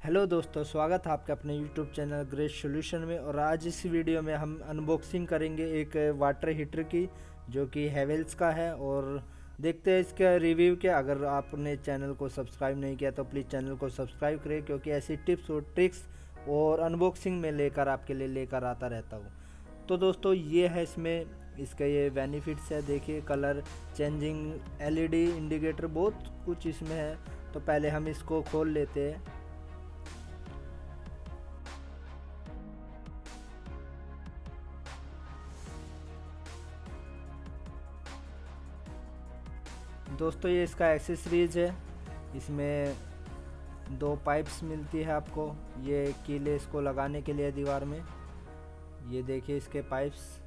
Hello दोस्तों, स्वागत है आपका अपने यूट्यूब चैनल ग्रेट सॉल्यूशन में। और आज इस वीडियो में हम अनबॉक्सिंग करेंगे एक वाटर हीटर की, जो कि हैवेल्स का है। और देखते हैं इसका रिव्यू क्या। अगर आपने चैनल को सब्सक्राइब नहीं किया तो प्लीज़ चैनल को सब्सक्राइब करें, क्योंकि ऐसी टिप्स और ट्रिक्स और अनबॉक्सिंग में लेकर आपके लिए लेकर आता रहता हूँ। तो दोस्तों, ये है इसमें इसका ये बेनिफिट्स है। देखिए, कलर चेंजिंग, एलईडी इंडिकेटर, बहुत कुछ इसमें है। तो पहले हम इसको खोल लेते हैं। दोस्तों, ये इसका एक्सेसरीज है। इसमें दो पाइप्स मिलती है आपको, ये कीले इसको लगाने के लिए दीवार में। ये देखिए इसके पाइप्स,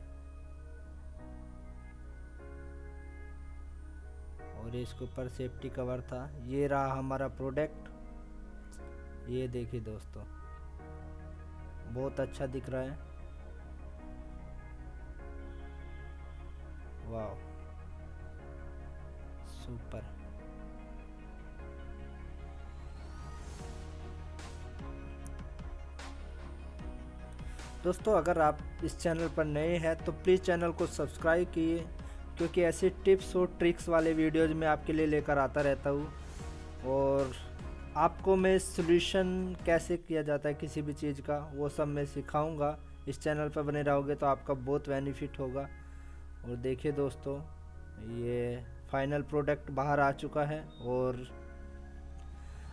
और इसके ऊपर सेफ्टी कवर था। ये रहा हमारा प्रोडक्ट। ये देखिए दोस्तों, बहुत अच्छा दिख रहा है। वाह, सुपर। दोस्तों, अगर आप इस चैनल पर नए हैं तो प्लीज़ चैनल को सब्सक्राइब कीजिए, क्योंकि ऐसे टिप्स और ट्रिक्स वाले वीडियोज़ मैं आपके लिए लेकर आता रहता हूँ। और आपको मैं सॉल्यूशन कैसे किया जाता है किसी भी चीज़ का, वो सब मैं सिखाऊंगा। इस चैनल पर बने रहोगे तो आपका बहुत बेनिफिट होगा। और देखिए दोस्तों, ये फाइनल प्रोडक्ट बाहर आ चुका है। और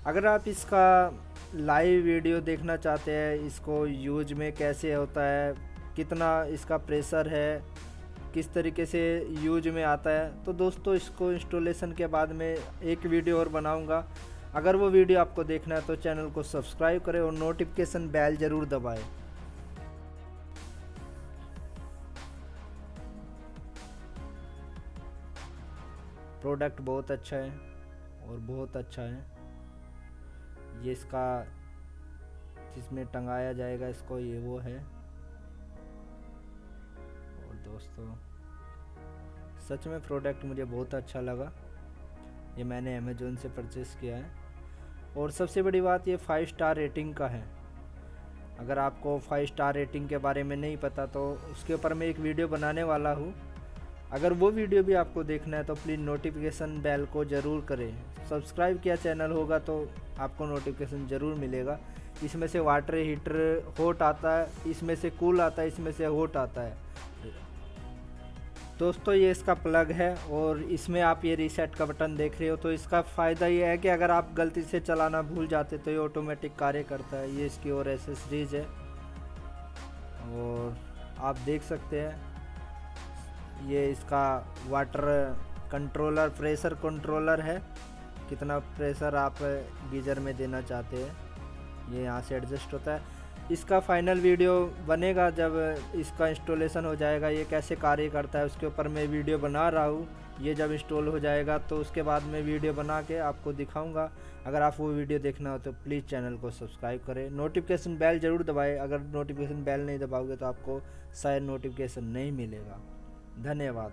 अगर आप इसका लाइव वीडियो देखना चाहते हैं, इसको यूज में कैसे होता है, कितना इसका प्रेशर है, किस तरीके से यूज में आता है, तो दोस्तों इसको इंस्टॉलेशन के बाद में एक वीडियो और बनाऊंगा। अगर वो वीडियो आपको देखना है तो चैनल को सब्सक्राइब करें और नोटिफिकेशन बेल ज़रूर दबाएं। प्रोडक्ट बहुत अच्छा है और बहुत अच्छा है। ये इसका जिसमें टंगाया जाएगा इसको, ये वो है। और दोस्तों, सच में प्रोडक्ट मुझे बहुत अच्छा लगा। ये मैंने अमेज़ोन से परचेज़ किया है। और सबसे बड़ी बात, ये 5 स्टार रेटिंग का है। अगर आपको 5 स्टार रेटिंग के बारे में नहीं पता तो उसके ऊपर मैं एक वीडियो बनाने वाला हूँ। अगर वो वीडियो भी आपको देखना है तो प्लीज़ नोटिफिकेशन बेल को ज़रूर करें। सब्सक्राइब किया चैनल होगा तो आपको नोटिफिकेशन ज़रूर मिलेगा। इसमें से वाटर हीटर हॉट आता है, इसमें से कूल आता है, इसमें से हॉट आता है। दोस्तों, ये इसका प्लग है और इसमें आप ये रीसेट का बटन देख रहे हो। तो इसका फ़ायदा ये है कि अगर आप गलती से चलाना भूल जाते तो ये ऑटोमेटिक कार्य करता है। ये इसकी और एसेसरीज है। और आप देख सकते हैं, ये इसका वाटर कंट्रोलर, प्रेशर कंट्रोलर है। कितना प्रेशर आप गीज़र में देना चाहते हैं, ये यहाँ से एडजस्ट होता है। इसका फाइनल वीडियो बनेगा जब इसका इंस्टॉलेशन हो जाएगा, ये कैसे कार्य करता है उसके ऊपर मैं वीडियो बना रहा हूँ। ये जब इंस्टॉल हो जाएगा तो उसके बाद मैं वीडियो बना के आपको दिखाऊंगा। अगर आप वो वीडियो देखना हो तो प्लीज़ चैनल को सब्सक्राइब करें, नोटिफिकेशन बेल ज़रूर दबाएं। अगर नोटिफिकेशन बेल नहीं दबाओगे तो आपको शायद नोटिफिकेशन नहीं मिलेगा। धन्यवाद।